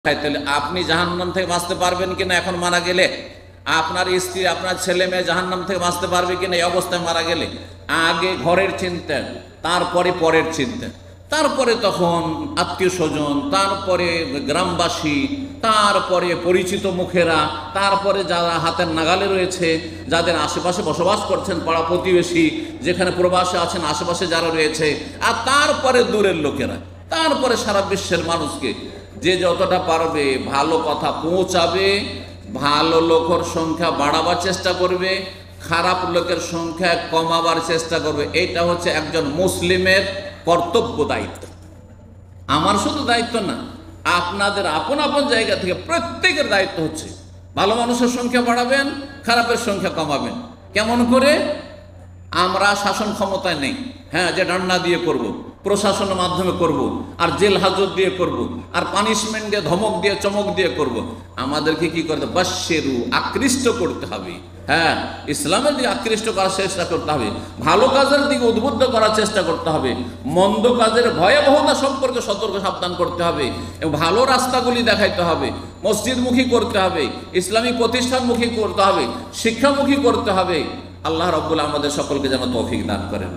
তাহলে আপনি জাহান্নাম থেকে বাঁচতে পারবেন কিনা এখন মারা গেলে? আপনার স্ত্রী আপনার ছেলে মেয়ে জাহান্নাম থেকে বাঁচতে পারবে কিনা এই অবস্থায় মারা গেলে? আগে ঘরের চিন্তা, তারপরে পরের চিন্তা, তারপরে তখন আত্মীয় স্বজন, তারপরে গ্রামবাসী, তারপরে পরিচিত মুখেরা, তারপরে যারা হাতের নাগালে রয়েছে, যাদের আশেপাশে বসবাস করছেন, পাড়া প্রতিবেশী, যেখানে প্রবাসে আছেন আশেপাশে যারা রয়েছে, আর তারপরে দূরের লোকেরা, তারপরে সারা বিশ্বের মানুষকে যে যতটা পারবে ভালো কথা পৌঁছাবে, ভালো লোকের সংখ্যা বাড়াবার চেষ্টা করবে, খারাপ লোকের সংখ্যা কমাবার চেষ্টা করবে। এইটা হচ্ছে একজন মুসলিমের কর্তব্য, দায়িত্ব। আমার শুধু দায়িত্ব না, আপনাদের আপন আপন জায়গা থেকে প্রত্যেকের দায়িত্ব হচ্ছে ভালো মানুষের সংখ্যা বাড়াবেন, খারাপের সংখ্যা কমাবেন। কেমন করে? আমরা শাসন ক্ষমতায় নেই, হ্যাঁ, যে ডান্ডা দিয়ে করব, প্রশাসনের মাধ্যমে করব, আর জেল হাজত দিয়ে করব, আর পানিশমেন্ট দিয়ে, ধমক দিয়ে, চমক দিয়ে করব। আমাদেরকে কি করতে হবে? বাশশিরু, আকৃষ্ট করতে হবে। হ্যাঁ, ইসলামের দিকে আকৃষ্ট করার চেষ্টা করতে হবে, ভালো কাজের দিকে উদ্বুদ্ধ করার চেষ্টা করতে হবে, মন্দ কাজের ভয়াবহতা সম্পর্কে সতর্ক সাবধান করতে হবে, এবং ভালো রাস্তাগুলি দেখাইতে হবে, মসজিদমুখী করতে হবে, ইসলামী প্রতিষ্ঠানমুখী করতে হবে, শিক্ষামুখী করতে হবে। আল্লাহ রাব্বুল আমাদের সকলকে যেন তৌফিক দান করেন।